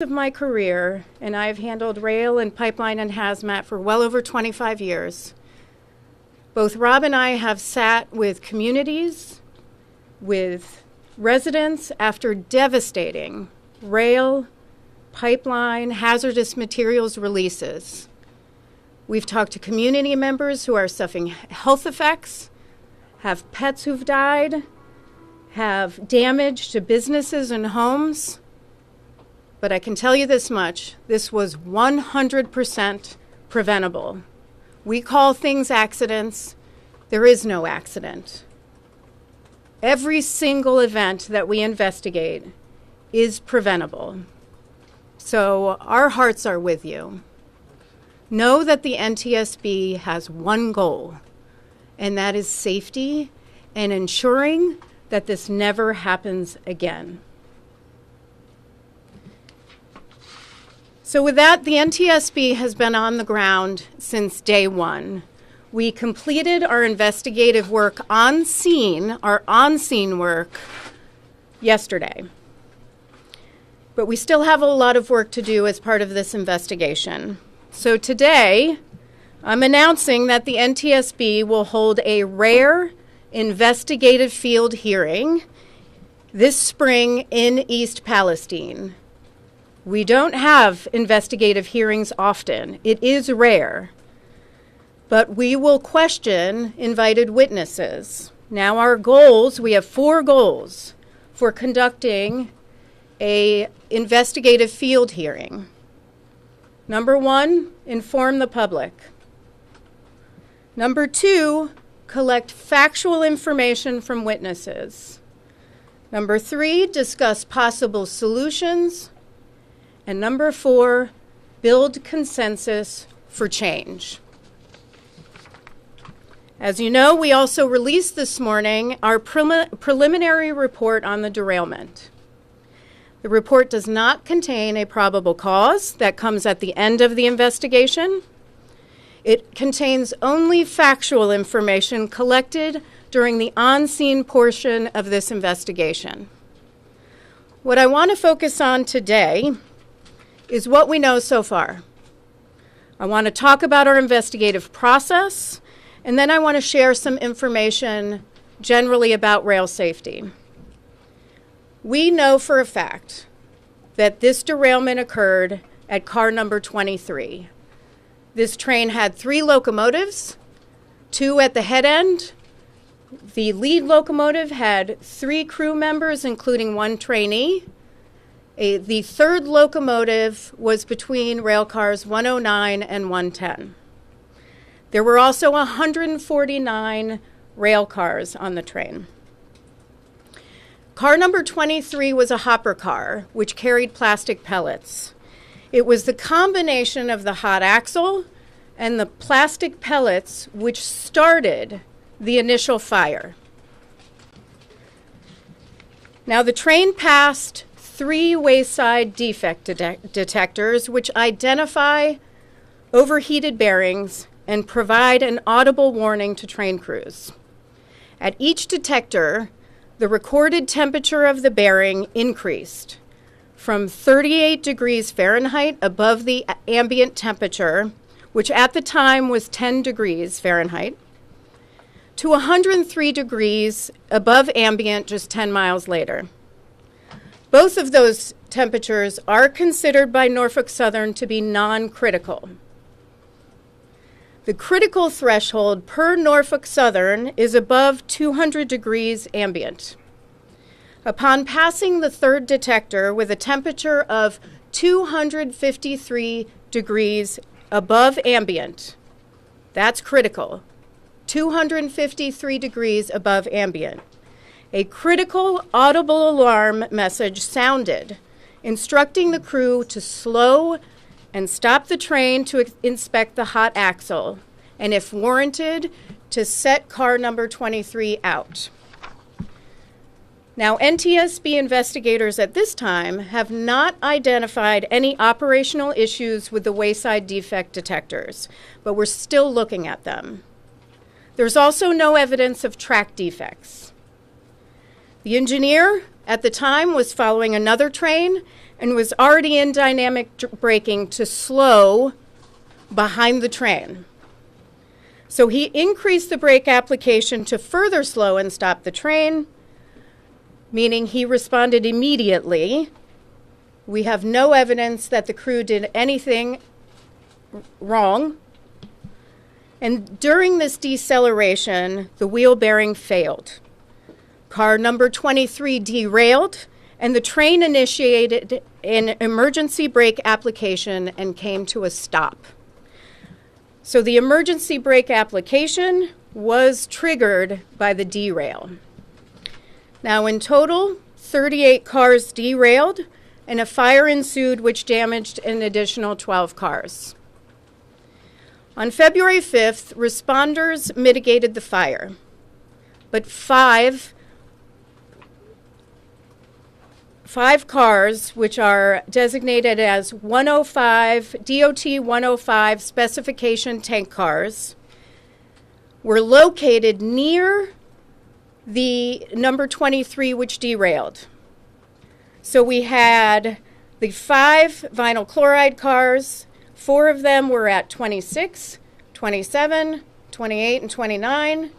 Of my career, and I've handled rail and pipeline and hazmat for well over 25 years. Both Rob and I have sat with communities, with residents after devastating rail, pipeline, hazardous materials releases. We've talked to community members who are suffering health effects, have pets who've died, have damage to businesses and homes. But I can tell you this much, this was 100% preventable. We call things accidents. There is no accident. Every single event that we investigate is preventable. So our hearts are with you. Know that the NTSB has one goal, and that is safety and ensuring that this never happens again. So with that, the NTSB has been on the ground since day one. We completed our investigative work on scene, our on-scene work, yesterday. But we still have a lot of work to do as part of this investigation. So today, I'm announcing that the NTSB will hold a rare investigative field hearing this spring in East Palestine. We don't have investigative hearings often. It is rare. But we will question invited witnesses. Now our goals, we have 4 goals for conducting an investigative field hearing. Number 1, inform the public. Number 2, collect factual information from witnesses. Number 3, discuss possible solutions. And number 4, build consensus for change. As you know, we also released this morning our preliminary report on the derailment. The report does not contain a probable cause that comes at the end of the investigation. It contains only factual information collected during the on-scene portion of this investigation. What I want to focus on today is what we know so far. I want to talk about our investigative process, and then I want to share some information generally about rail safety. We know for a fact that this derailment occurred at car number 23. This train had 3 locomotives, 2 at the head end. The lead locomotive had 3 crew members, including 1 trainee. The third locomotive was between rail cars 109 and 110. There were also 149 rail cars on the train. Car number 23 was a hopper car, which carried plastic pellets. It was the combination of the hot axle and the plastic pellets which started the initial fire. Now, the train passed 3 Wayside defect detectors, which identify overheated bearings and provide an audible warning to train crews. At each detector, the recorded temperature of the bearing increased from 38 degrees Fahrenheit above the ambient temperature, which at the time was 10 degrees Fahrenheit, to 103 degrees above ambient just 10 miles later. Both of those temperatures are considered by Norfolk Southern to be non-critical. The critical threshold per Norfolk Southern is above 200 degrees ambient. Upon passing the third detector with a temperature of 253 degrees above ambient, that's critical, 253 degrees above ambient. A critical audible alarm message sounded, instructing the crew to slow and stop the train to inspect the hot axle, and if warranted, to set car number 23 out. Now, NTSB investigators at this time have not identified any operational issues with the Wayside defect detectors, but we're still looking at them. There's also no evidence of track defects. The engineer at the time was following another train and was already in dynamic braking to slow behind the train. So he increased the brake application to further slow and stop the train, meaning he responded immediately. We have no evidence that the crew did anything wrong. And during this deceleration, the wheel bearing failed. Car number 23 derailed, and the train initiated an emergency brake application and came to a stop. So the emergency brake application was triggered by the derail. Now in total, 38 cars derailed, and a fire ensued which damaged an additional 12 cars. On February 5th, responders mitigated the fire, but five cars, which are designated as 105, DOT 105 specification tank cars, were located near the number 23, which derailed. So we had the 5 vinyl chloride cars. 4 of them were at 26, 27, 28, and 29,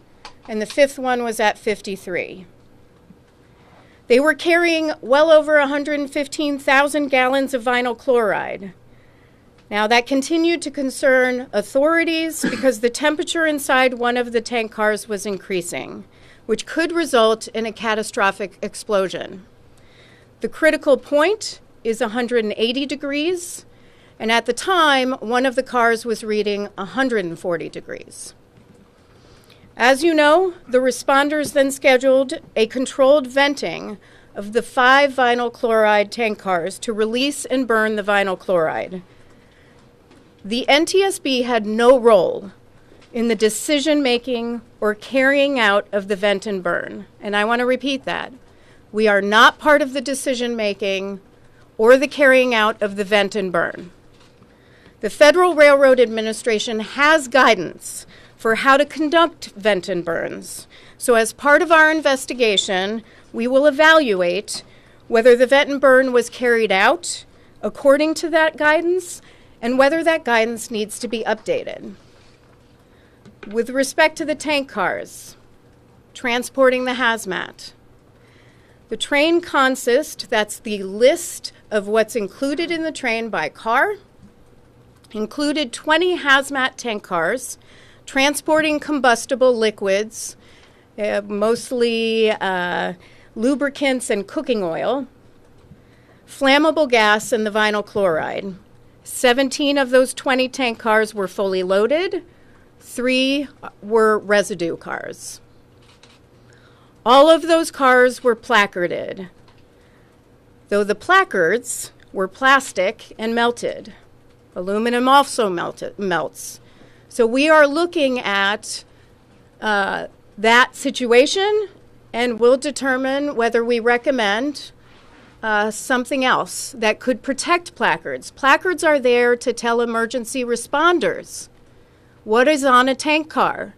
and the 5th one was at 53. They were carrying well over 115,000 gallons of vinyl chloride. Now, that continued to concern authorities because the temperature inside one of the tank cars was increasing, which could result in a catastrophic explosion. The critical point is 180 degrees, and at the time, one of the cars was reading 140 degrees. As you know, the responders then scheduled a controlled venting of the 5 vinyl chloride tank cars to release and burn the vinyl chloride. The NTSB had no role in the decision-making or carrying out of the vent and burn. And I want to repeat that. We are not part of the decision-making or the carrying out of the vent and burn. The Federal Railroad Administration has guidance for how to conduct vent and burns. So as part of our investigation, we will evaluate whether the vent and burn was carried out according to that guidance and whether that guidance needs to be updated. With respect to the tank cars, transporting the hazmat, the train consist, that's the list of what's included in the train by car, included 20 hazmat tank cars transporting combustible liquids, mostly lubricants and cooking oil, flammable gas, and the vinyl chloride. 17 of those 20 tank cars were fully loaded. 3 were residue cars. All of those cars were placarded, though the placards were plastic and melted. Aluminum also melts. So we are looking at that situation, and we'll determine whether we recommend something else that could protect placards. Placards are there to tell emergency responders what is on a tank car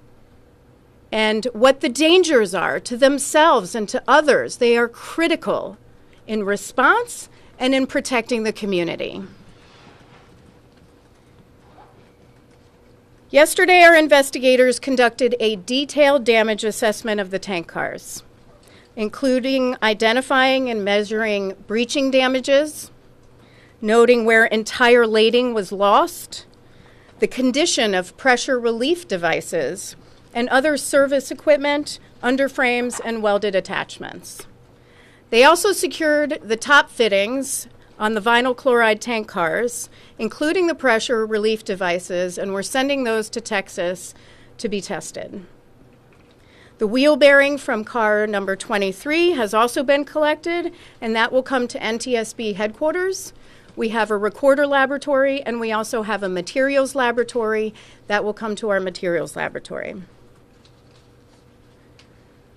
and what the dangers are to themselves and to others. They are critical in response and in protecting the community. Yesterday, our investigators conducted a detailed damage assessment of the tank cars, including identifying and measuring breaching damages, noting where entire lading was lost, the condition of pressure relief devices, and other service equipment, underframes, and welded attachments. They also secured the top fittings on the vinyl chloride tank cars, including the pressure relief devices, and we're sending those to Texas to be tested. The wheel bearing from car number 23 has also been collected, and that will come to NTSB headquarters. We have a recorder laboratory, and we also have a materials laboratory that will come to our materials laboratory.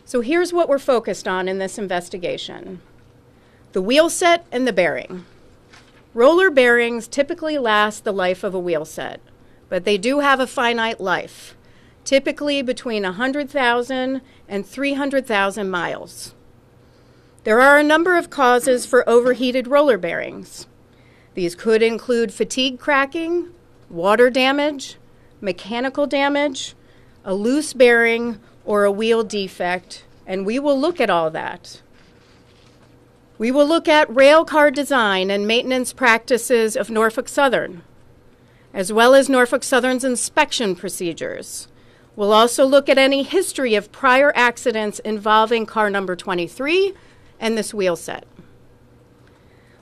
So here's what we're focused on in this investigation: the wheel set and the bearing. Roller bearings typically last the life of a wheel set, but they do have a finite life, typically between 100,000 and 300,000 miles. There are a number of causes for overheated roller bearings. These could include fatigue cracking, water damage, mechanical damage, a loose bearing, or a wheel defect, and we will look at all that. We will look at rail car design and maintenance practices of Norfolk Southern, as well as Norfolk Southern's inspection procedures. We'll also look at any history of prior accidents involving car number 23 and this wheel set.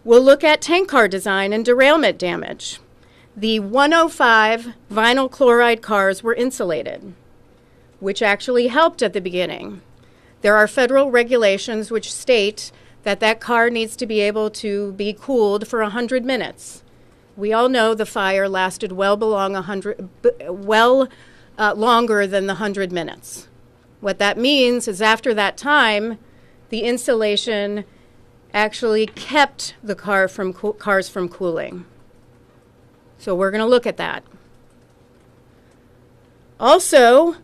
We'll look at tank car design and derailment damage. The 105 vinyl chloride cars were insulated, which actually helped at the beginning. There are federal regulations which state that that car needs to be able to be cooled for 100 minutes. We all know the fire lasted well longer than the 100 minutes. What that means is after that time, the insulation actually kept the cars from cooling. So we're going to look at that. Also,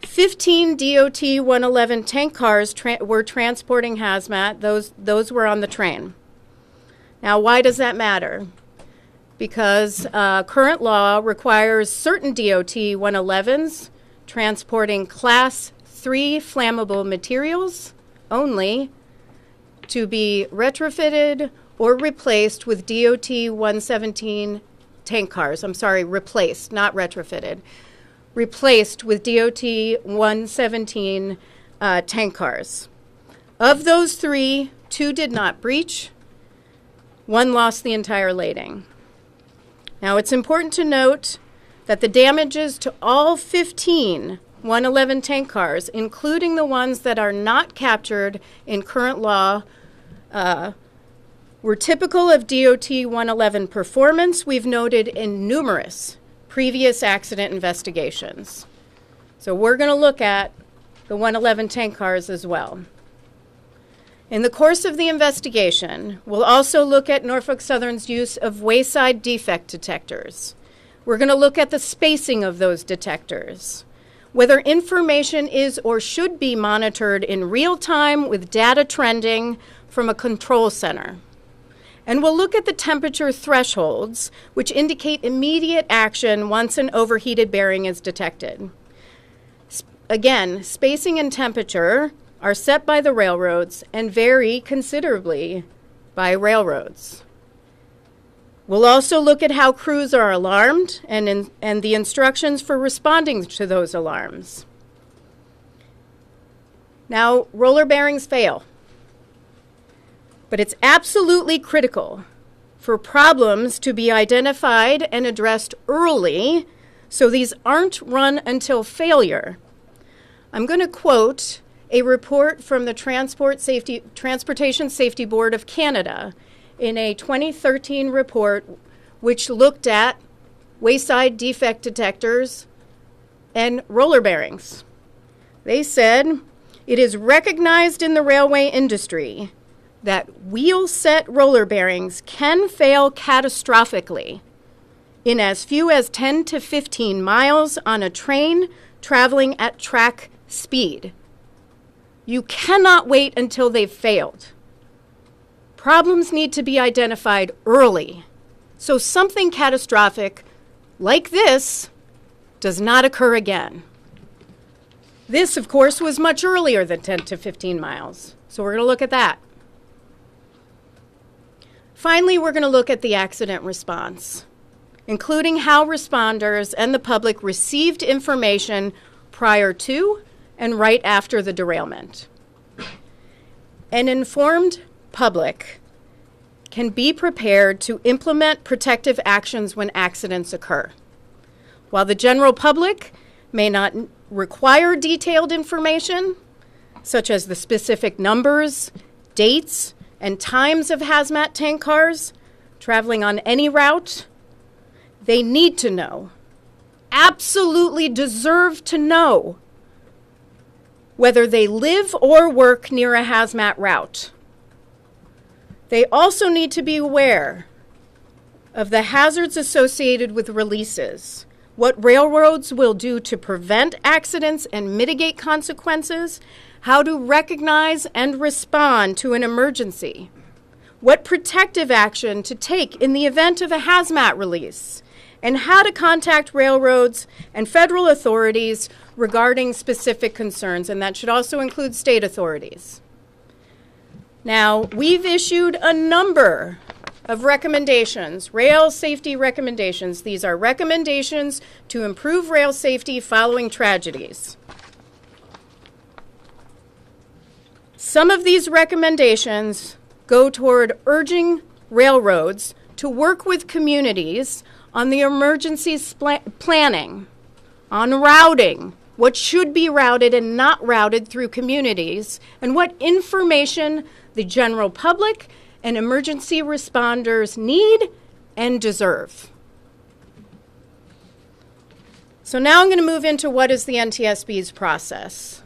15 DOT 111 tank cars were transporting hazmat. Those were on the train. Now, why does that matter? Because current law requires certain DOT 111s transporting Class 3 flammable materials only to be retrofitted or replaced with DOT 117 tank cars. I'm sorry, replaced, not retrofitted. Replaced with DOT 117 tank cars. Of those 3, 2 did not breach. 1 lost the entire lading. Now, it's important to note that the damages to all 15 111 tank cars, including the ones that are not captured in current law, were typical of DOT 111 performance we've noted in numerous previous accident investigations. So we're going to look at the 111 tank cars as well. In the course of the investigation, we'll also look at Norfolk Southern's use of Wayside defect detectors. We're going to look at the spacing of those detectors, whether information is or should be monitored in real time with data trending from a control center. And we'll look at the temperature thresholds, which indicate immediate action once an overheated bearing is detected. Again, spacing and temperature are set by the railroads and vary considerably by railroads. We'll also look at how crews are alarmed and the instructions for responding to those alarms. Now, roller bearings fail. But it's absolutely critical for problems to be identified and addressed early so these aren't run until failure. I'm going to quote a report from the Transportation Safety Board of Canada in a 2013 report which looked at Wayside defect detectors and roller bearings. They said, "It is recognized in the railway industry that wheel set roller bearings can fail catastrophically in as few as 10 to 15 miles on a train traveling at track speed. You cannot wait until they've failed. Problems need to be identified early so something catastrophic like this does not occur again." This, of course, was much earlier than 10 to 15 miles, so we're going to look at that. Finally, we're going to look at the accident response, including how responders and the public received information prior to and right after the derailment. An informed public can be prepared to implement protective actions when accidents occur. While the general public may not require detailed information, such as the specific numbers, dates, and times of hazmat tank cars traveling on any route, they need to know, absolutely deserve to know, whether they live or work near a hazmat route. They also need to be aware of the hazards associated with releases, what railroads will do to prevent accidents and mitigate consequences, how to recognize and respond to an emergency, what protective action to take in the event of a hazmat release, and how to contact railroads and federal authorities regarding specific concerns, and that should also include state authorities. Now, we've issued a number of recommendations, rail safety recommendations. These are recommendations to improve rail safety following tragedies. Some of these recommendations go toward urging railroads to work with communities on the emergency planning, on routing, what should be routed and not routed through communities, and what information the general public and emergency responders need and deserve. So now I'm going to move into what is the NTSB's process.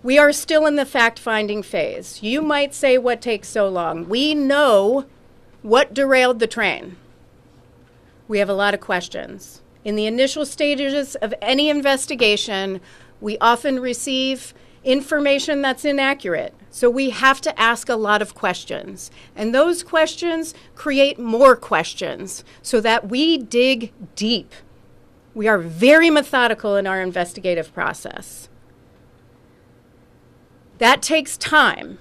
We are still in the fact-finding phase. You might say, what takes so long? We know what derailed the train. We have a lot of questions. In the initial stages of any investigation, we often receive information that's inaccurate. So we have to ask a lot of questions. And those questions create more questions so that we dig deep. We are very methodical in our investigative process. That takes time.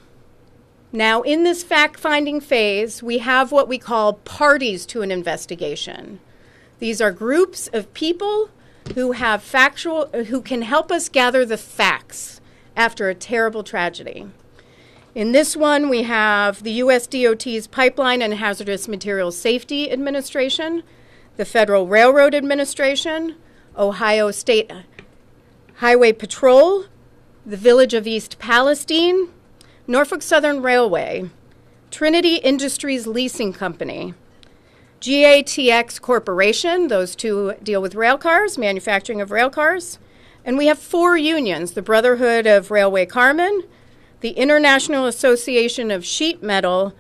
Now, in this fact-finding phase, we have what we call parties to an investigation. These are groups of people who can help us gather the facts after a terrible tragedy. In this one, we have the U.S. DOT's Pipeline and Hazardous Material Safety Administration, the Federal Railroad Administration, Ohio State Highway Patrol, the Village of East Palestine, Norfolk Southern Railway, Trinity Industries Leasing Company, GATX Corporation, those two deal with rail cars, manufacturing of rail cars. And we have 4 unions, the Brotherhood of Railway Carmen, the International Association of Sheet Metal,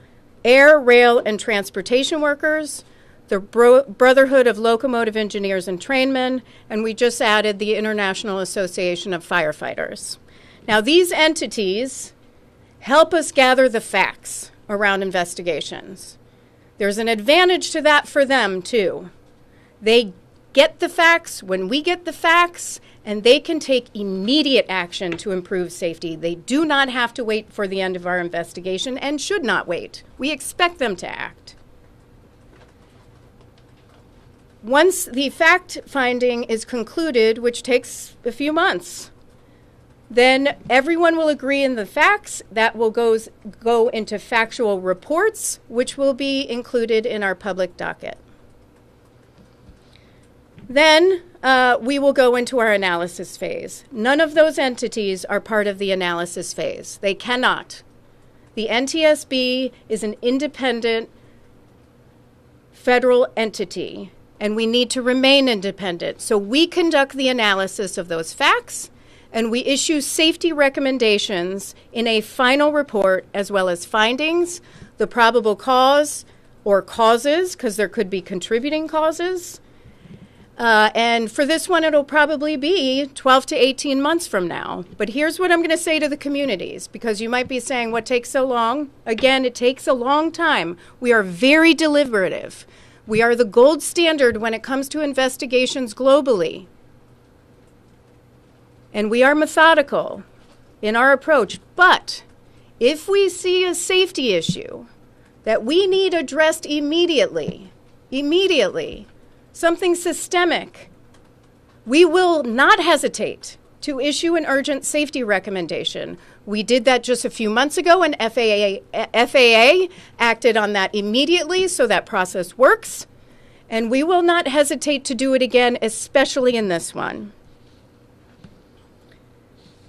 Air, Rail, and Transportation Workers, the Brotherhood of Locomotive Engineers and Trainmen, and we just added the International Association of Firefighters. Now, these entities help us gather the facts around investigations. There's an advantage to that for them, too. They get the facts when we get the facts, and they can take immediate action to improve safety. They do not have to wait for the end of our investigation and should not wait. We expect them to act. Once the fact-finding is concluded, which takes a few months, then everyone will agree in the facts. That will go into factual reports, which will be included in our public docket. Then we will go into our analysis phase. None of those entities are part of the analysis phase. They cannot. The NTSB is an independent federal entity, and we need to remain independent. So we conduct the analysis of those facts, and we issue safety recommendations in a final report, as well as findings, the probable cause or causes, because there could be contributing causes. And for this one, it'll probably be 12 to 18 months from now. But here's what I'm going to say to the communities, because you might be saying, what takes so long? Again, it takes a long time. We are very deliberative. We are the gold standard when it comes to investigations globally. And we are methodical in our approach. But if we see a safety issue that we need addressed immediately, something systemic, we will not hesitate to issue an urgent safety recommendation. We did that just a few months ago, and FAA acted on that immediately, so that process works. And we will not hesitate to do it again, especially in this one.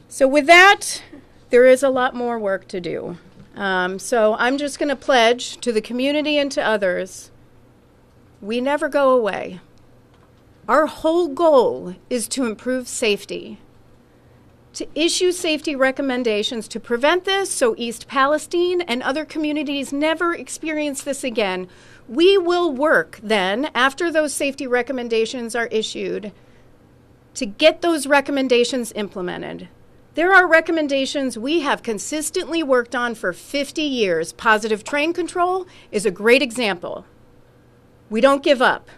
So with that, there is a lot more work to do. So I'm just going to pledge to the community and to others, we never go away. Our whole goal is to improve safety, to issue safety recommendations to prevent this so East Palestine and other communities never experience this again. We will work then, after those safety recommendations are issued, to get those recommendations implemented. There are recommendations we have consistently worked on for 50 years. Positive train control is a great example. We don't give up,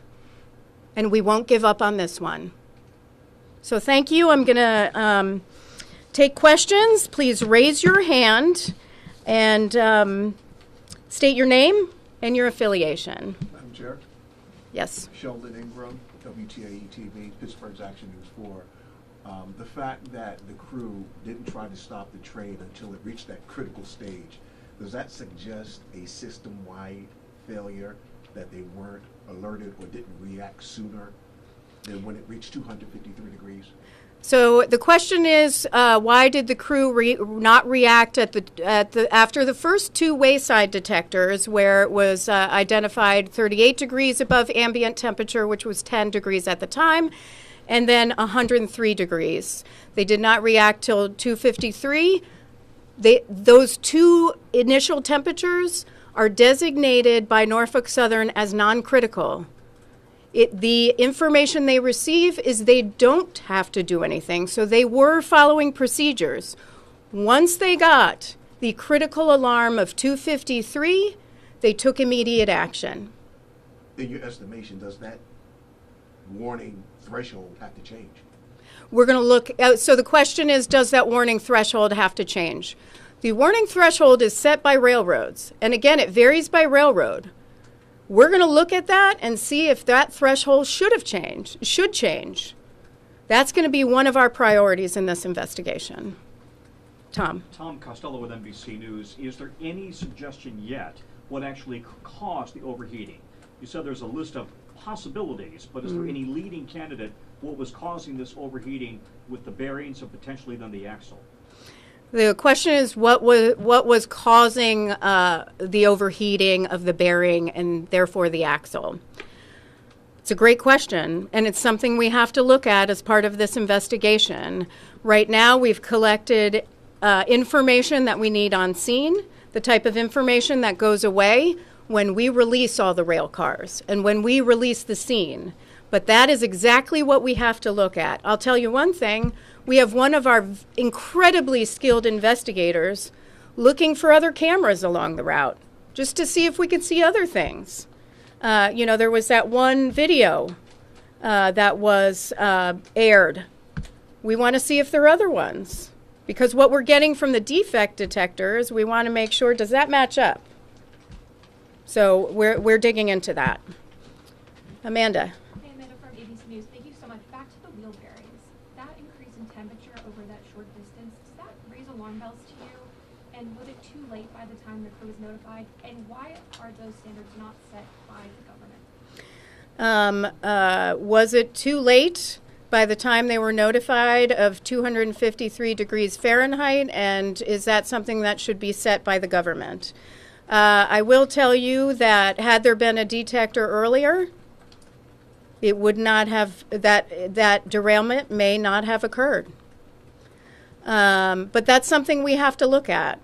and we won't give up on this one. So thank you. I'm going to take questions. Please raise your hand and state your name and your affiliation. Madam Chair? Yes. Sheldon Ingram, WTAE-TV, Pittsburgh's Action News 4. The fact that the crew didn't try to stop the train until it reached that critical stage, does that suggest a system-wide failure, that they weren't alerted or didn't react sooner than when it reached 253 degrees? So the question is, why did the crew not react after the first two Wayside detectors, where it was identified 38 degrees above ambient temperature, which was 10 degrees at the time, and then 103 degrees. They did not react till 253. Those two initial temperatures are designated by Norfolk Southern as non-critical. The information they receive is they don't have to do anything, so they were following procedures. Once they got the critical alarm of 253, they took immediate action. In your estimation, does that warning threshold have to change? We're going to look, so the question is, does that warning threshold have to change? The warning threshold is set by railroads, and again, it varies by railroad. We're going to look at that and see if that threshold should change. That's going to be one of our priorities in this investigation. Tom. Tom Costello with NBC News. Is there any suggestion yet what actually caused the overheating? You said there's a list of possibilities, but is there any leading candidate what was causing this overheating with the bearings and potentially then the axle? The question is what was causing the overheating of the bearing and therefore the axle? It's a great question, and it's something we have to look at as part of this investigation. Right now, we've collected information that we need on scene, the type of information that goes away when we release all the rail cars and when we release the scene. But that is exactly what we have to look at. I'll tell you one thing. We have one of our incredibly skilled investigators looking for other cameras along the route, just to see if we could see other things. There was that one video that was aired. We want to see if there are other ones, because what we're getting from the defect detectors, we want to make sure, does that match up? So we're digging into that. Amanda. Hey, Amanda from ABC News. Thank you so much. Back to the wheel bearings. That increase in temperature over that short distance, does that raise alarm bells to you? And was it too late by the time the crew was notified? And why are those standards not set by the government? Was it too late by the time they were notified of 253 degrees Fahrenheit? And is that something that should be set by the government? I will tell you that had there been a detector earlier, it would not have, that derailment may not have occurred. But that's something we have to look at.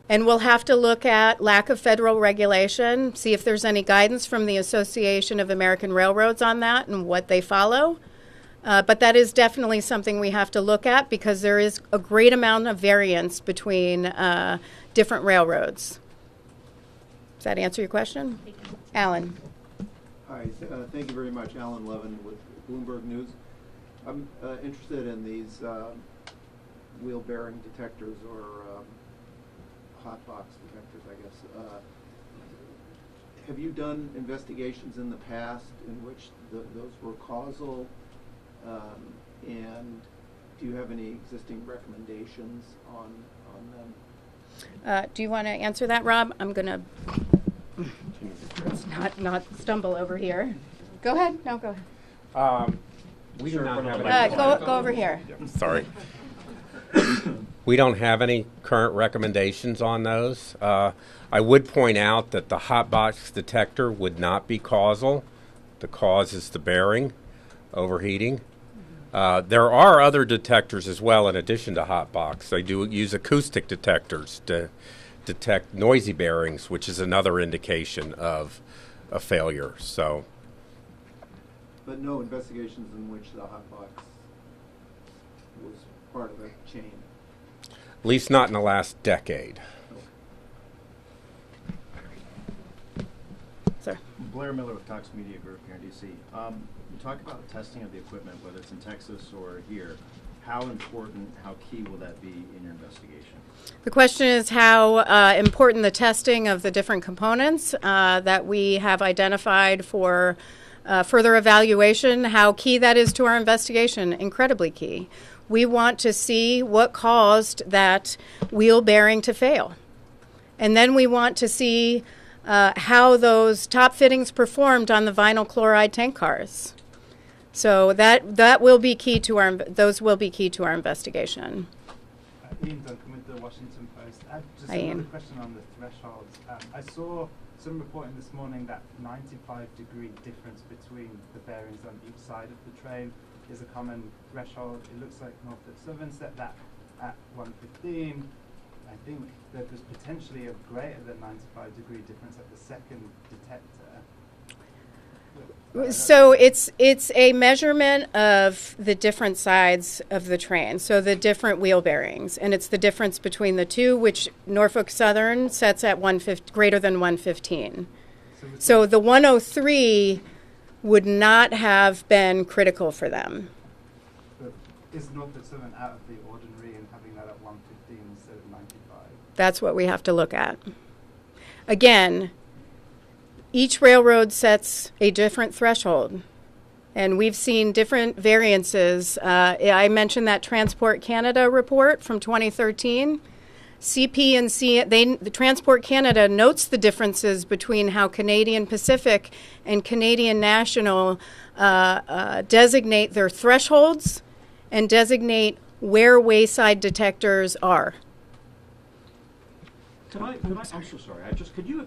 And we'll have to look at lack of federal regulation, see if there's any guidance from the Association of American Railroads on that and what they follow. But that is definitely something we have to look at, because there is a great amount of variance between different railroads. Does that answer your question? Alan. Hi, thank you very much. Alan Levin with Bloomberg News. I'm interested in these wheel bearing detectors, or hotbox detectors, I guess. Have you done investigations in the past in which those were causal? And do you have any existing recommendations on them? Do you want to answer that, Rob? I'm going to not stumble over here. Go ahead. No, go ahead. We do not have any. Go over here. Sorry. We don't have any current recommendations on those. I would point out that the hotbox detector would not be causal. The cause is the bearing overheating. There are other detectors as well in addition to Hotbox. They do use acoustic detectors to detect noisy bearings, which is another indication of a failure. So, But no investigations in which the Hotbox was part of a chain. at least not in the last decade. Sir. Blair Miller with Cox Media Group here in DC. You talk about the testing of the equipment, whether it's in Texas or here. How important, how key will that be in your investigation? The question is how important the testing of the different components that we have identified for further evaluation, how key that is to our investigation. Incredibly key. We want to see what caused that wheel bearing to fail. And then we want to see how those top fittings performed on the vinyl chloride tank cars. So that will be key to those will be key to our investigation. Ian Duncan with the Washington Post. Just Hi, another Ian. question on the thresholds. I saw some reporting this morning that 95-degree difference between the bearings on each side of the train is a common threshold. It looks like Norfolk Southern set that at 115. I think that there's potentially a greater than 95-degree difference at the second detector. So it's a measurement of the different sides of the train, so the different wheel bearings, and it's the difference between the two, which Norfolk Southern sets at greater than 115. So the 103 would not have been critical for them. But is Norfolk Southern out of the ordinary in having that at 115 instead of 95? That's what we have to look at. Again, each railroad sets a different threshold, and we've seen different variances. I mentioned that Transport Canada report from 2013. The Transport Canada notes the differences between how Canadian Pacific and Canadian National designate their thresholds and designate where wayside detectors are. I'm so sorry. Could you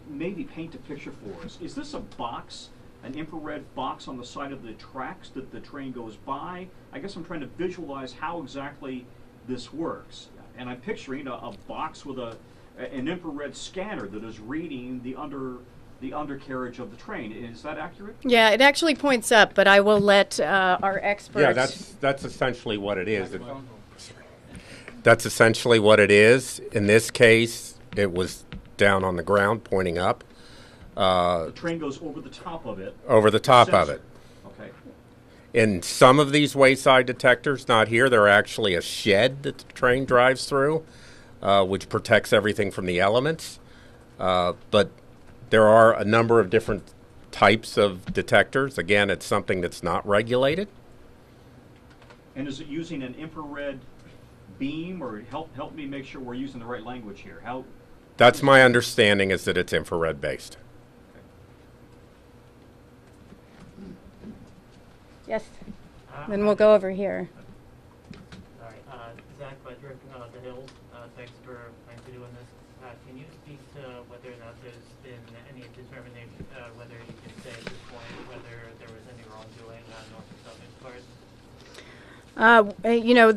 maybe paint a picture for us? Is this a box, an infrared box on the side of the tracks that the train goes by? I guess I'm trying to visualize how exactly this works. And I'm picturing a box with an infrared scanner that is reading the undercarriage of the train. Is that accurate? Yeah, it actually points up, but I will let our experts. Yeah, that's essentially what it is. That's essentially what it is. In this case, it was down on the ground, pointing up. The train goes over the top of it. Over the top of it. Okay. In some of these wayside detectors, not here, they're actually a shed that the train drives through, which protects everything from the elements. But there are a number of different types of detectors. Again, it's something that's not regulated. And is it using an infrared beam, or help me make sure we're using the right language here? That's my understanding, is that it's infrared based. Yes. Then we'll go over here. All right, Zach Ledrick, The Hills. Thanks for doing this. Can you speak to whether or not there's been any determination, whether you can say at this point whether there was any wrongdoing on Norfolk Southern's part?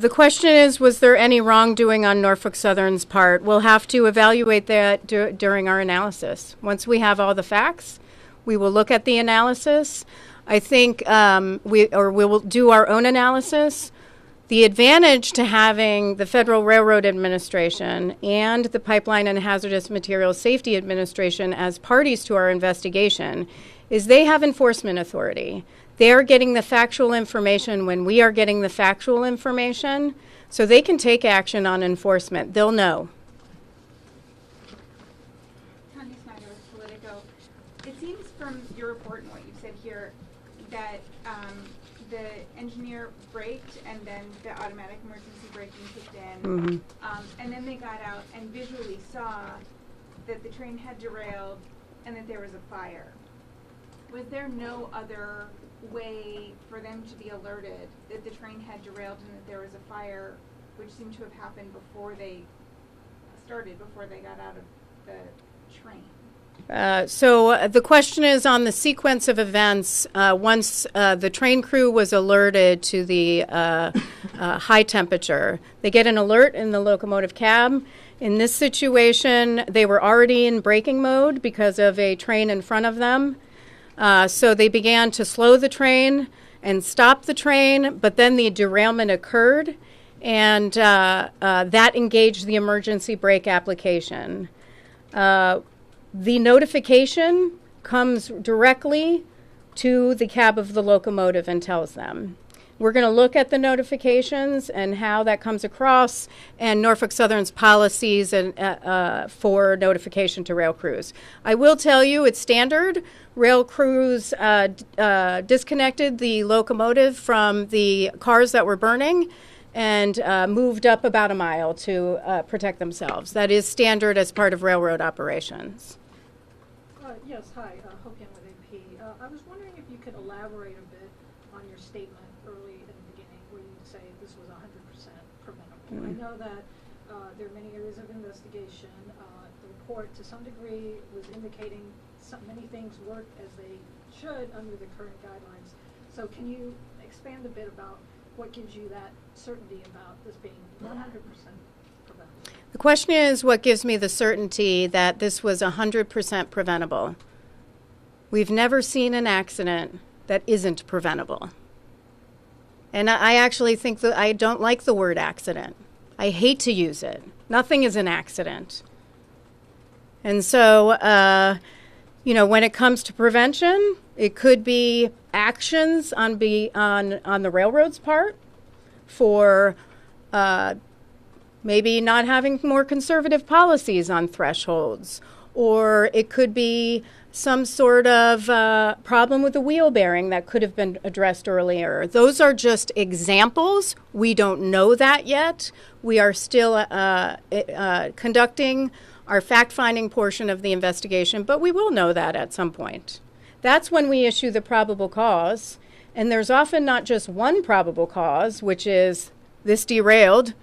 The question is, was there any wrongdoing on Norfolk Southern's part? We'll have to evaluate that during our analysis. Once we have all the facts, we will look at the analysis. I think we will do our own analysis. The advantage to having the Federal Railroad Administration and the Pipeline and Hazardous Materials Safety Administration as parties to our investigation is they have enforcement authority. They're getting the factual information when we are getting the factual information, so they can take action on enforcement. They'll know. Tanya Snyder with Politico. It seems from your report and what you've said here that the engineer braked and then the automatic emergency braking kicked in. Mm-hmm. And then they got out and visually saw that the train had derailed and that there was a fire. Was there no other way for them to be alerted that the train had derailed and that there was a fire, which seemed to have happened before they got out of the train? So the question is on the sequence of events. Once the train crew was alerted to the high temperature, they get an alert in the locomotive cab. In this situation, they were already in braking mode because of a train in front of them. So they began to slow the train and stop the train, but then the derailment occurred, and that engaged the emergency brake application. The notification comes directly to the cab of the locomotive and tells them. We're going to look at the notifications and how that comes across, and Norfolk Southern's policies and for notification to rail crews. I will tell you it's standard. Rail crews disconnected the locomotive from the cars that were burning and moved up about a mile to protect themselves. That is standard as part of railroad operations. Yes, hi, Hopian with AP. I was wondering if you could elaborate a bit on your statement early in the beginning where you say this was 100% preventable. I know that there are many areas of investigation. The report, to some degree, was indicating many things worked as they should under the current guidelines. So can you expand a bit about what gives you that certainty about this being 100% preventable? The question is, what gives me the certainty that this was 100% preventable? We've never seen an accident that isn't preventable. And I actually think that I don't like the word accident. I hate to use it. Nothing is an accident. And so, when it comes to prevention, it could be actions on the railroad's part for maybe not having more conservative policies on thresholds, or it could be some sort of problem with the wheel bearing that could have been addressed earlier. Those are just examples. We don't know that yet. We are still conducting our fact-finding portion of the investigation, but we will know that at some point. That's when we issue the probable cause, and there's often not just one probable cause, which is this derailed.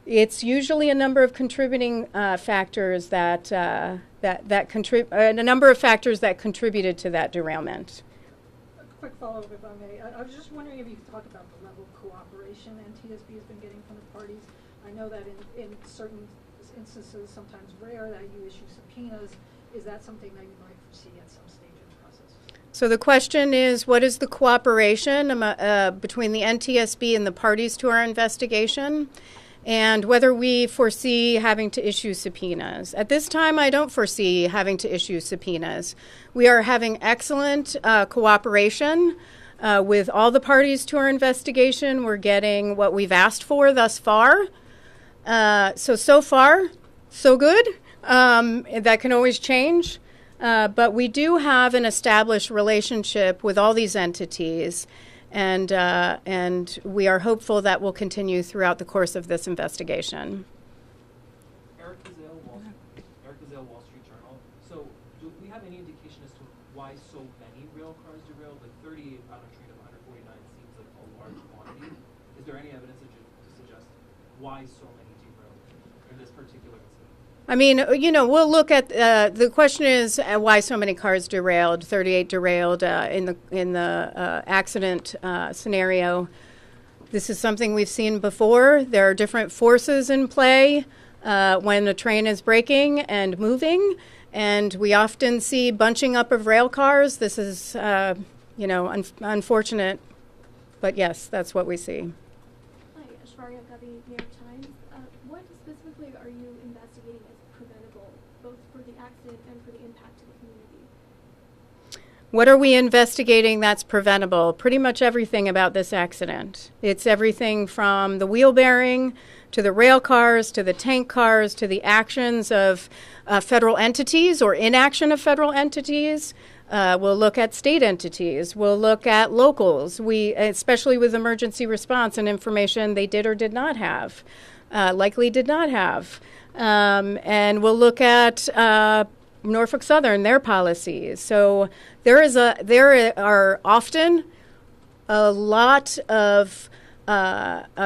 It's usually a number of contributing factors a number of factors that contributed to that derailment. A quick follow-up, if I may. I was just wondering if you could talk about the level of cooperation NTSB has been getting from the parties. I know that in certain instances, sometimes rare, that you issue subpoenas. Is that something that you might foresee at some stage in the process? So the question is, what is the cooperation between the NTSB and the parties to our investigation? And whether we foresee having to issue subpoenas. At this time, I don't foresee having to issue subpoenas. We are having excellent cooperation with all the parties to our investigation. We're getting what we've asked for thus far. So far, so good. That can always change. But we do have an established relationship with all these entities. And we are hopeful that will continue throughout the course of this investigation. Eric Gazelle, Wall Street Journal. So, do we have any indication as to why so many rail cars derailed? Like 38 on a train of 149 seems like a large quantity. Is there any evidence to suggest why so many derailed in this particular incident? I mean, we'll look at the question is why so many cars derailed. 38 derailed in the accident scenario. This is something we've seen before. There are different forces in play when a train is braking and moving, and we often see bunching up of rail cars. This is, unfortunate, but yes, that's what we see. Hi, Ashwarya Gavi, New York Times. What specifically are you investigating as preventable, both for the accident and for the impact to the community? What are we investigating that's preventable? Pretty much everything about this accident. It's everything from the wheel bearing to the rail cars to the tank cars to the actions of federal entities or inaction of federal entities. We'll look at state entities. We'll look at locals. Especially with emergency response and information they did or did not have, likely did not have. And we'll look at Norfolk Southern, their policies. So there are often a lot of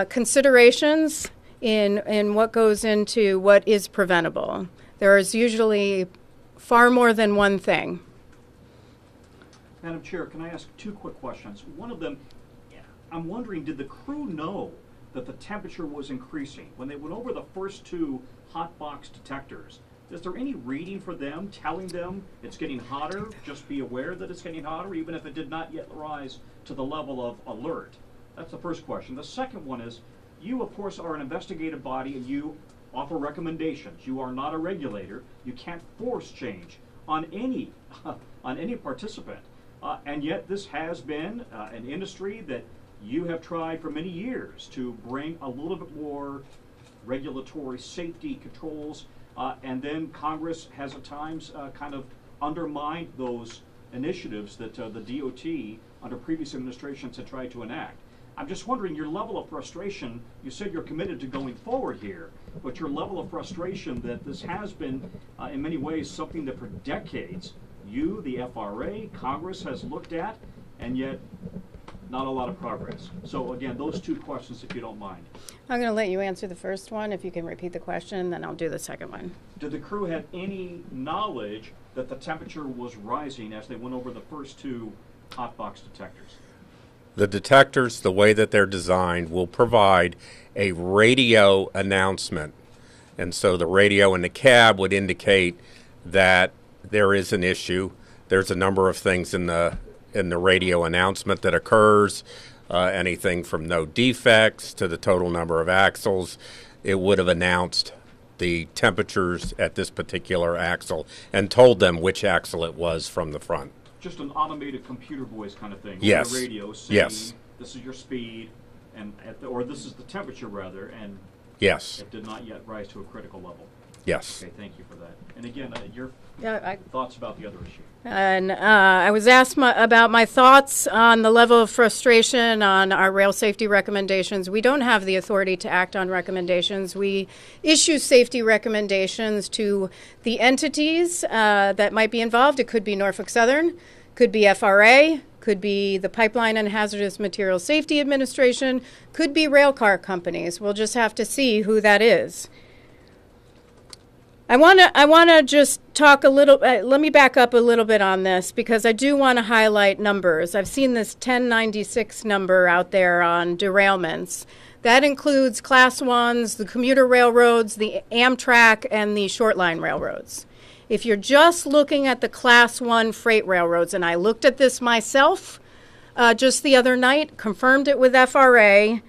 considerations in what goes into what is preventable. There is usually far more than one thing. Madam Chair, can I ask two quick questions? One of them, I'm wondering, did the crew know that the temperature was increasing? When they went over the first two Hotbox detectors, is there any reading for them telling them it's getting hotter? Just be aware that it's getting hotter, even if it did not yet rise to the level of alert? That's the first question. The second one is, you, of course, are an investigative body and you offer recommendations. You are not a regulator. You can't force change on any participant. And yet this has been an industry that you have tried for many years to bring a little bit more regulatory safety controls, and then Congress has at times kind of undermined those initiatives that the DOT under previous administrations had tried to enact. I'm just wondering your level of frustration. You said you're committed to going forward here, but your level of frustration that this has been in many ways something that for decades you, the FRA, Congress has looked at, and yet not a lot of progress. So again, those two questions, if you don't mind. I'm going to let you answer the first one. If you can repeat the question, then I'll do the second one. Did the crew have any knowledge that the temperature was rising as they went over the first two Hotbox detectors? The detectors, the way that they're designed, will provide a radio announcement. And so the radio in the cab would indicate that there is an issue. There's a number of things in the radio announcement that occurs, anything from no defects to the total number of axles. It would have announced the temperatures at this particular axle and told them which axle it was from the front. Just an automated computer voice kind of thing. Yes. On the radio saying, yes. This is your speed, and or this is the temperature rather, and yes. It did not yet rise to a critical level. Yes. Okay, thank you for that. And again, your Yeah, thoughts about the other issue. And I was asked about my thoughts on the level of frustration on our rail safety recommendations. We don't have the authority to act on recommendations. We issue safety recommendations to the entities that might be involved. It could be Norfolk Southern, could be FRA, could be the Pipeline and Hazardous Material Safety Administration, could be rail car companies. We'll just have to see who that is. I want to just talk a little, let me back up a little bit on this because I do want to highlight numbers. I've seen this 1096 number out there on derailments. That includes Class 1s, the commuter railroads, the Amtrak, and the short line railroads. If you're just looking at the Class 1 freight railroads, and I looked at this myself just the other night, confirmed it with FRA.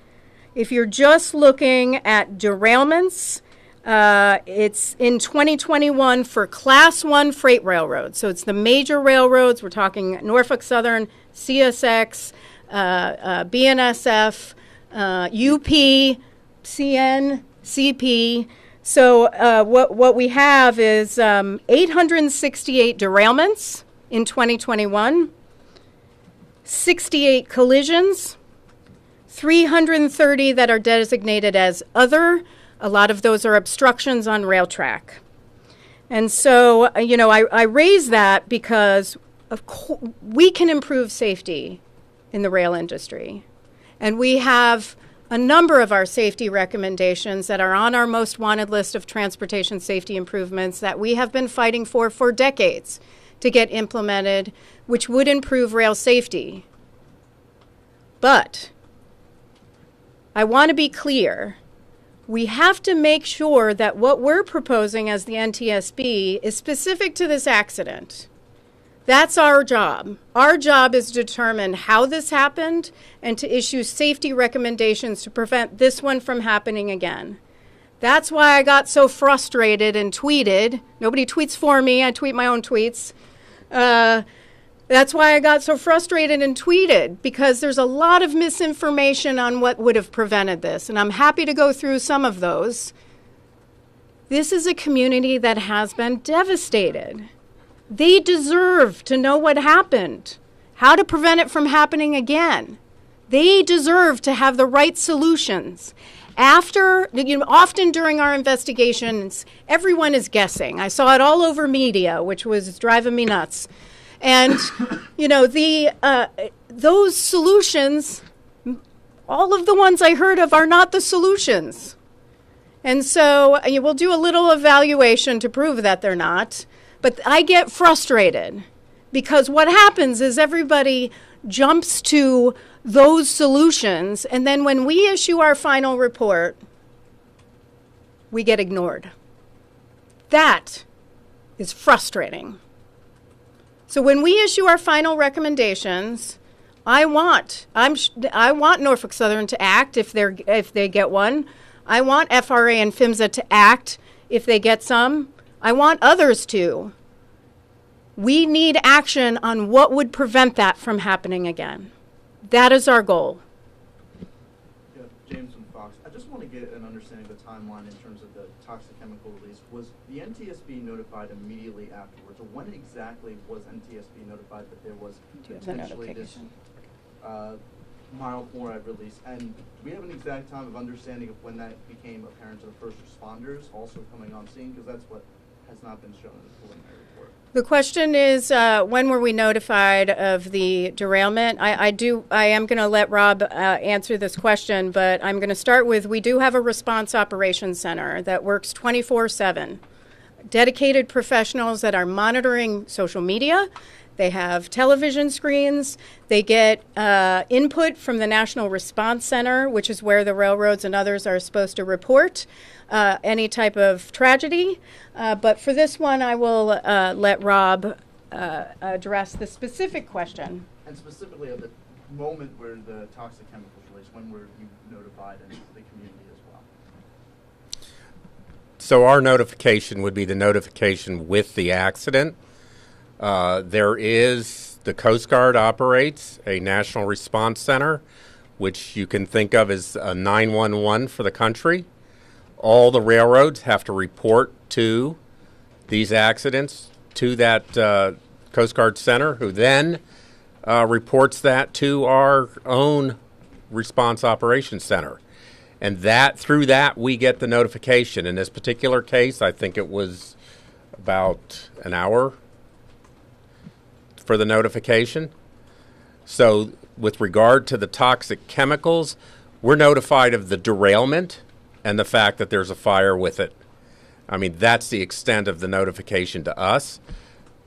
If you're just looking at derailments, it's in 2021 for Class 1 freight railroads. So it's the major railroads. We're talking Norfolk Southern, CSX, BNSF, UP, CN, CP. So what we have is 868 derailments in 2021, 68 collisions, 330 that are designated as other. A lot of those are obstructions on rail track. And so, I raise that because we can improve safety in the rail industry. And we have a number of our safety recommendations that are on our most wanted list of transportation safety improvements that we have been fighting for decades to get implemented, which would improve rail safety. But I want to be clear. We have to make sure that what we're proposing as the NTSB is specific to this accident. That's our job. Our job is to determine how this happened and to issue safety recommendations to prevent this one from happening again. That's why I got so frustrated and tweeted. Nobody tweets for me. I tweet my own tweets. That's why I got so frustrated and tweeted, because there's a lot of misinformation on what would have prevented this, and I'm happy to go through some of those. This is a community that has been devastated. They deserve to know what happened, how to prevent it from happening again. They deserve to have the right solutions. Often during our investigations, everyone is guessing. I saw it all over media, which was driving me nuts. And, those solutions, all of the ones I heard of are not the solutions. And so we'll do a little evaluation to prove that they're not. But I get frustrated because what happens is everybody jumps to those solutions, and then when we issue our final report, we get ignored. That is frustrating. So when we issue our final recommendations, I want Norfolk Southern to act if they get one. I want FRA and PHMSA to act if they get some. I want others to. We need action on what would prevent that from happening again. That is our goal. Yeah, James from Fox. I just want to get an understanding of the timeline in terms of the toxic chemical release. Was the NTSB notified immediately afterwards, or when exactly was NTSB notified that there was potentially this mild chloride release? And do we have an exact time of understanding of when that became apparent to the first responders also coming on scene? Because that's what has not been shown in the preliminary report. The question is, when were we notified of the derailment? I am going to let Rob answer this question, but I'm going to start with, we do have a response operations center that works 24/7. Dedicated professionals that are monitoring social media. They have television screens. They get input from the National Response Center, which is where the railroads and others are supposed to report any type of tragedy. But for this one, I will let Rob address the specific question. And specifically at the moment where the toxic chemicals released, when were you notified and the community as well? So our notification would be the notification with the accident. The Coast Guard operates a National Response Center, which you can think of as a 911 for the country. All the railroads have to report to these accidents to that Coast Guard center, who then reports that to our own Response Operations Center. And through that, we get the notification. In this particular case, I think it was about an hour for the notification. So with regard to the toxic chemicals, we're notified of the derailment and the fact that there's a fire with it. I mean, that's the extent of the notification to us.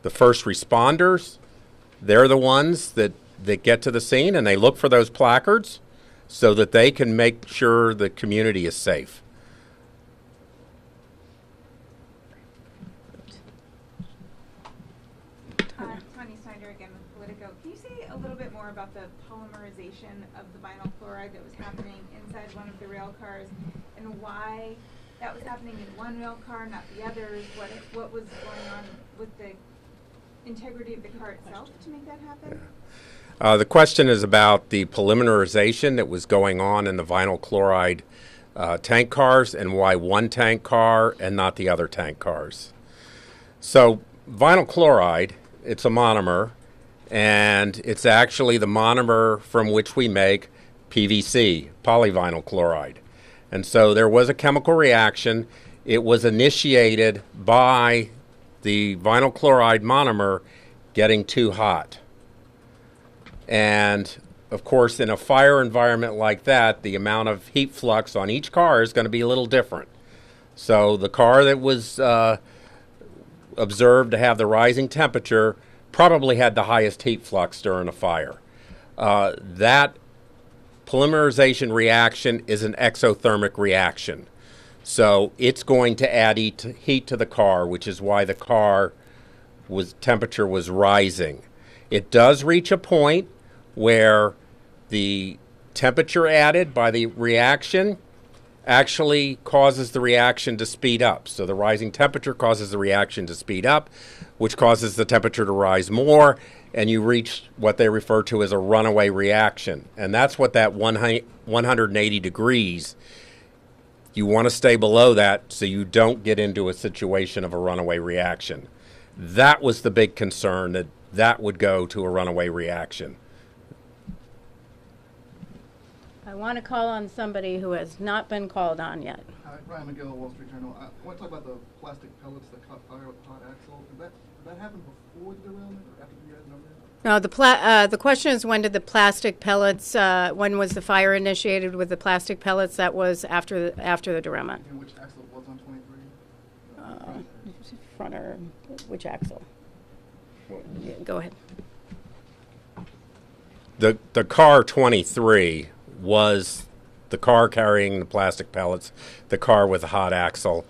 The first responders, they're the ones that get to the scene and they look for those placards so that they can make sure the community is safe. Can you say a little bit more about the polymerization of the vinyl chloride that was happening inside one of the rail cars and why that was happening in one rail car, not the others? What was going on with the integrity of the car itself to make that happen? The question is about the polymerization that was going on in the vinyl chloride tank cars and why one tank car and not the other tank cars. So vinyl chloride, it's a monomer, and it's actually the monomer from which we make PVC, polyvinyl chloride. And so there was a chemical reaction. It was initiated by the vinyl chloride monomer getting too hot. And of course, in a fire environment like that, the amount of heat flux on each car is going to be a little different. So the car that was observed to have the rising temperature probably had the highest heat flux during a fire. That polymerization reaction is an exothermic reaction. So it's going to add heat to the car, which is why the car temperature was rising. It does reach a point where the temperature added by the reaction actually causes the reaction to speed up. So the rising temperature causes the reaction to speed up, which causes the temperature to rise more, and you reach what they refer to as a runaway reaction. And that's what that 180 degrees, you want to stay below that so you don't get into a situation of a runaway reaction. That was the big concern, that would go to a runaway reaction. I want to call on somebody who has not been called on yet. Hi, Brian McGill, Wall Street Journal. I want to talk about the plastic pellets that caught fire with the hot axle. Did that happen before the derailment or after the derailment? No, the question is, when did the plastic pellets, when was the fire initiated with the plastic pellets? That was after the derailment. And which axle was on 23? Front or Which axle? Yeah, go ahead. The car 23 was the car carrying the plastic pellets, the car with the hot axle.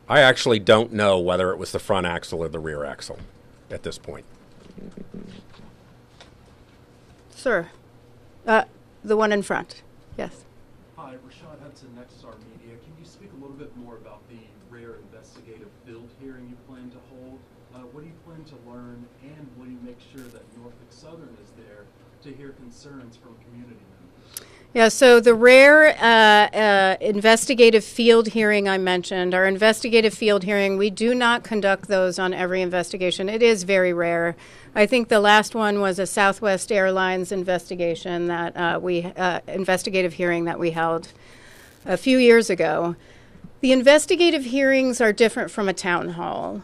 I actually don't know whether it was the front axle or the rear axle at this point. Sir, the one in front. Yes. Hi, Rashad Hudson, Nexstar Media. Can you speak a little bit more about the rare investigative field hearing you plan to hold? What do you plan to learn, and will you make sure that Norfolk Southern is there to hear concerns from community members? Yeah, so the rare investigative field hearing I mentioned, our investigative field hearing, we do not conduct those on every investigation. It is very rare. I think the last one was a Southwest Airlines investigation that investigative hearing that we held a few years ago. The investigative hearings are different from a town hall.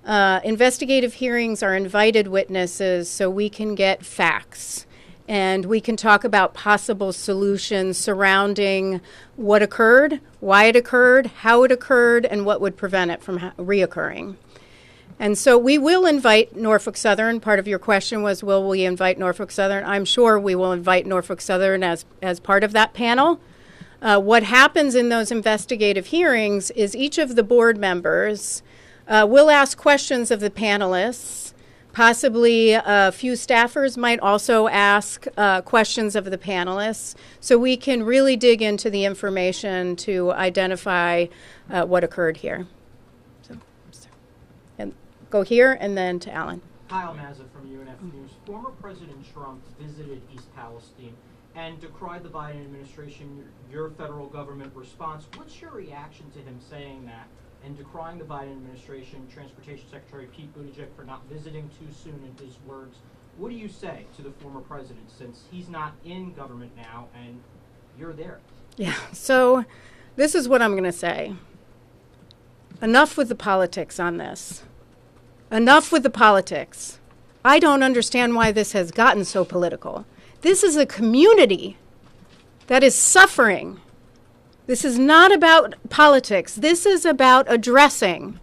Investigative hearings are invited witnesses so we can get facts. And we can talk about possible solutions surrounding what occurred, why it occurred, how it occurred, and what would prevent it from reoccurring. And so we will invite Norfolk Southern. Part of your question was, will we invite Norfolk Southern? I'm sure we will invite Norfolk Southern as part of that panel. What happens in those investigative hearings is each of the board members will ask questions of the panelists. Possibly a few staffers might also ask questions of the panelists, so we can really dig into the information to identify what occurred here. So, and go here and then to Alan. Kyle Mazza from UNF News. Former President Trump visited East Palestine and decried the Biden administration, your federal government response. What's your reaction to him saying that and decrying the Biden administration, Transportation Secretary Pete Buttigieg for not visiting too soon, in his words? What do you say to the former president, since he's not in government now and you're there? Yeah, so this is what I'm going to say. Enough with the politics on this. Enough with the politics. I don't understand why this has gotten so political. This is a community that is suffering. This is not about politics. This is about addressing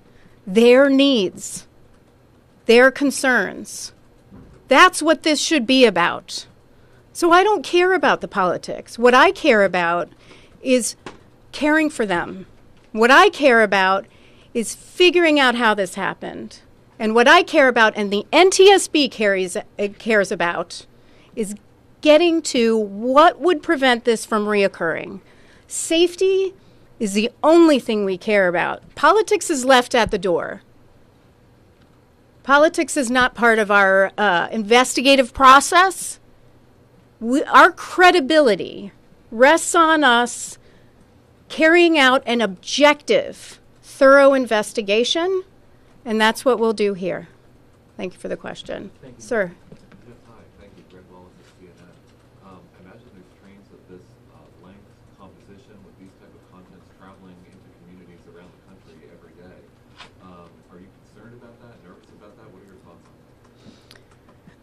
their needs, their concerns. That's what this should be about. So I don't care about the politics. What I care about is caring for them. What I care about is figuring out how this happened. And what I care about, and the NTSB cares about, is getting to what would prevent this from reoccurring. Safety is the only thing we care about. Politics is left at the door. Politics is not part of our investigative process. Our credibility rests on us carrying out an objective, thorough investigation, and that's what we'll do here. Thank you for the question. Thank you. Sir. Yes, hi. Thank you. Greg Wallace at CNN. I imagine there's trains of this length, composition, with these type of contents traveling into communities around the country every day. Are you concerned about that, nervous about that? What are your thoughts on that?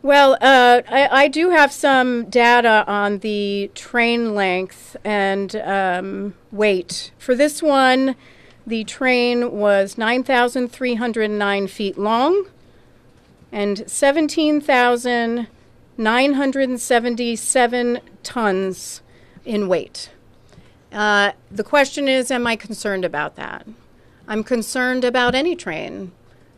Well, I do have some data on the train length and weight. For this one, the train was 9,309 feet long and 17,977 tons in weight. The question is, am I concerned about that? I'm concerned about any train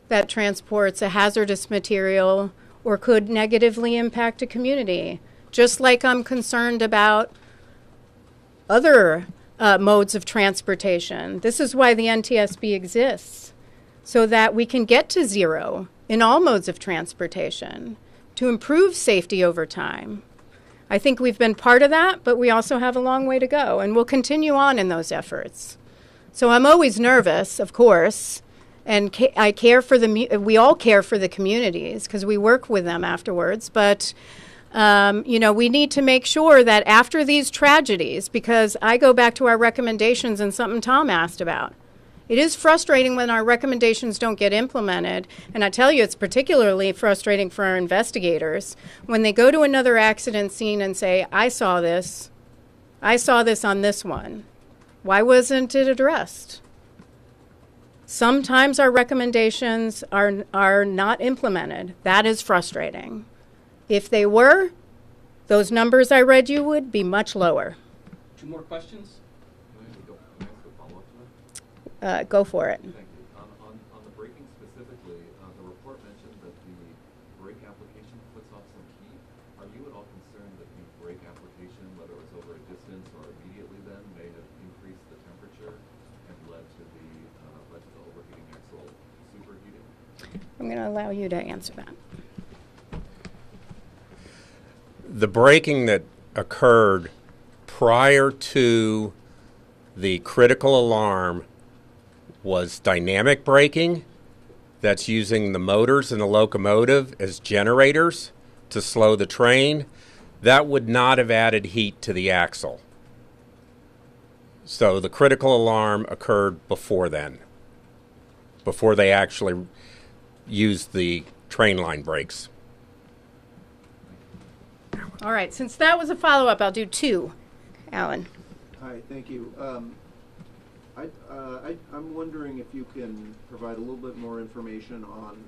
that transports a hazardous material or could negatively impact a community, just like I'm concerned about other modes of transportation. This is why the NTSB exists, so that we can get to zero in all modes of transportation to improve safety over time. I think we've been part of that, but we also have a long way to go, and we'll continue on in those efforts. So I'm always nervous, of course, and I care for we all care for the communities because we work with them afterwards, but we need to make sure that after these tragedies, because I go back to our recommendations and something Tom asked about, it is frustrating when our recommendations don't get implemented, and I tell you it's particularly frustrating for our investigators when they go to another accident scene and say, I saw this on this one. Why wasn't it addressed? Sometimes our recommendations are not implemented. That is frustrating. If they were, those numbers I read you would be much lower. 2 more questions? Can I ask a follow-up to that? Go for it. Thank you. On the braking specifically, the report mentioned that the brake application puts off some heat. Are you at all concerned that the brake application, whether it was over a distance or immediately then, may have increased the temperature and led to the overheating axle superheating? I'm going to allow you to answer that. The braking that occurred prior to the critical alarm was dynamic braking. That's using the motors in the locomotive as generators to slow the train. That would not have added heat to the axle. So the critical alarm occurred before then, before they actually used the train line brakes. All right, since that was a follow-up, I'll do 2. Alan. Hi, thank you. I'm wondering if you can provide a little bit more information on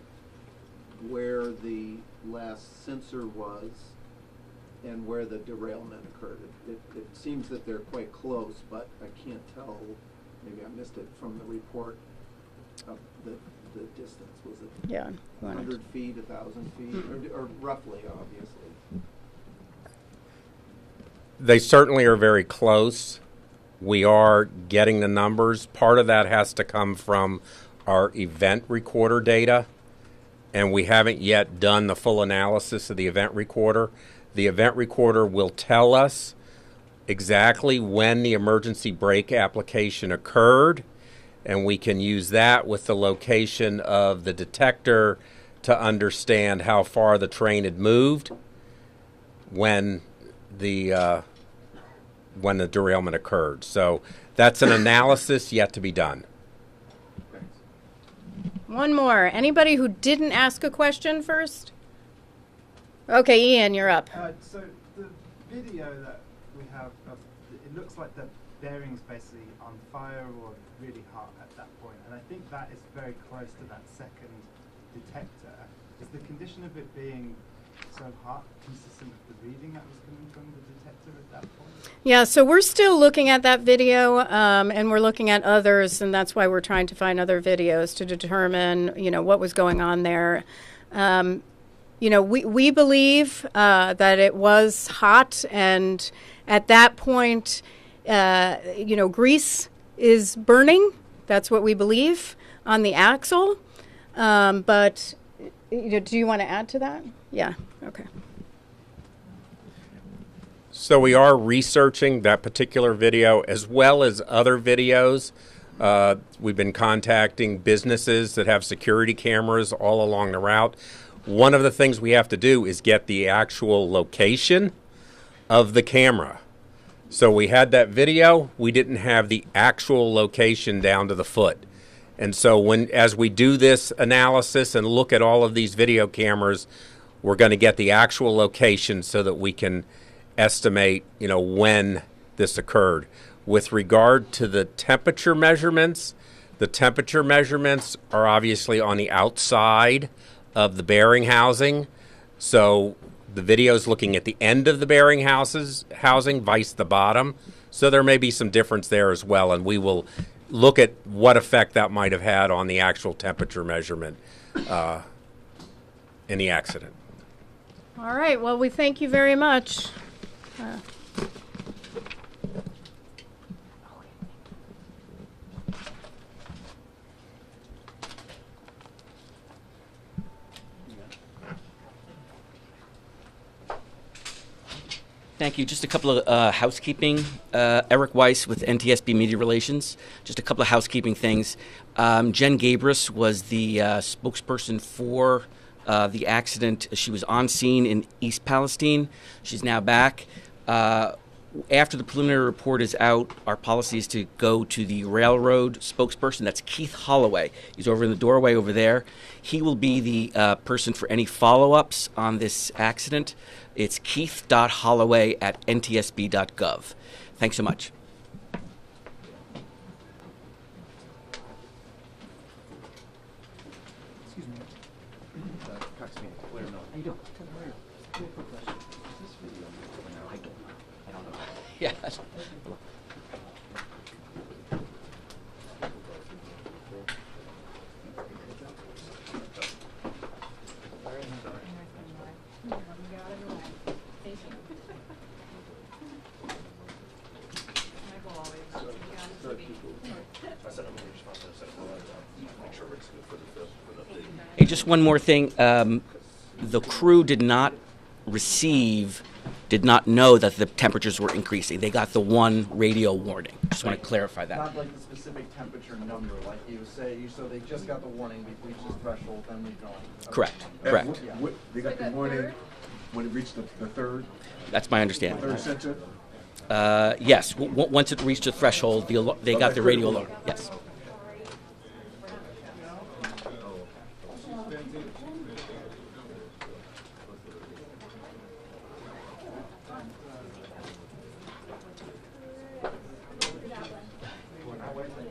where the last sensor was and where the derailment occurred. It seems that they're quite close, but I can't tell, maybe I missed it from the report, of the distance. Was it 100 feet, 1,000 feet, or roughly, obviously? They certainly are very close. We are getting the numbers. Part of that has to come from our event recorder data, and we haven't yet done the full analysis of the event recorder. The event recorder will tell us exactly when the emergency brake application occurred, and we can use that with the location of the detector to understand how far the train had moved when the derailment occurred. So that's an analysis yet to be done. One more. Anybody who didn't ask a question first? Okay, Ian, you're up. So the video that we have, it looks like the bearing's basically on fire or really hot at that point, and I think that is very close to that second detector. Is the condition of it being so hot consistent with the reading that was coming from the detector at that point? Yeah, so we're still looking at that video, and we're looking at others, and that's why we're trying to find other videos to determine, what was going on there. We believe that it was hot, and at that point, grease is burning. That's what we believe on the axle. But do you want to add to that? Yeah, okay. So we are researching that particular video as well as other videos. We've been contacting businesses that have security cameras all along the route. One of the things we have to do is get the actual location of the camera. So we had that video, we didn't have the actual location down to the foot. And so as we do this analysis and look at all of these video cameras, we're going to get the actual location so that we can estimate, when this occurred. With regard to the temperature measurements are obviously on the outside of the bearing housing. So the video is looking at the end of the bearing housing, vice the bottom. So there may be some difference there as well, and we will look at what effect that might have had on the actual temperature measurement in the accident. All right, well, we thank you very much. Thank you. Just a couple of housekeeping. Eric Weiss with NTSB Media Relations. Just a couple of housekeeping things. Jen Gabris was the spokesperson for the accident. She was on scene in East Palestine. She's now back. After the preliminary report is out, our policy is to go to the railroad spokesperson. That's Keith Holloway. He's over in the doorway over there. He will be the person for any follow-ups on this accident. It's keith.holloway@ntsb.gov. Thanks so much. Yeah. Hey, just one more thing. The crew did not know that the temperatures were increasing. They got the one radio warning. Just want to clarify that. Not like the specific temperature number, like so they just got the warning, we reached this threshold, then we've gone. Okay. Correct. And Correct. they got the warning when it reached the third? That's my understanding. Third sensor? Yes. Once it reached the threshold, they got the radio alert. Yes.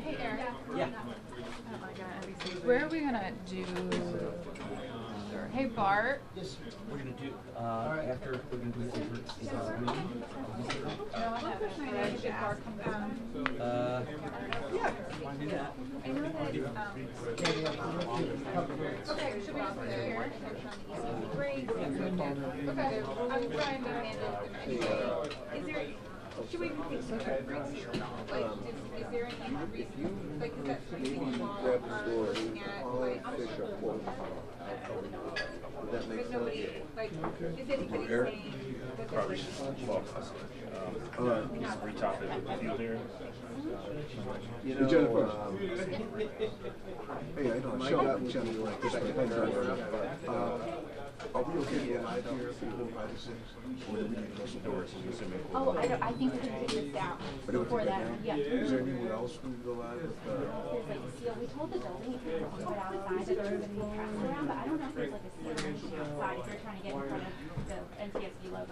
Hey, Eric. Yeah. Where are we gonna do? Hey, Bart. Yes, we're gonna do after we're gonna do it over. I know that, okay, should we just put it here? Great. Okay, I'm trying to handle it. Is there, should we take some breaks here? Like, is there any reason, like, is that something you all are looking at, like, That makes but nobody, sense. like, is anybody saying that there's You Hey, know, Jennifer. um, Hey, I know, Mike Shelby, got Shelby, me like, this this way, way, but, are we okay to go live here before 5 to 6? Or do we need to close the doors? Oh, I think we can take this down But it would before take that, down? yeah. Is there anywhere else we can go live with, There's like a seal, we told the building if you go outside that there was gonna be press around, but I don't know if there's like a seal or anything outside if you're trying to get in front of the NTSB logo.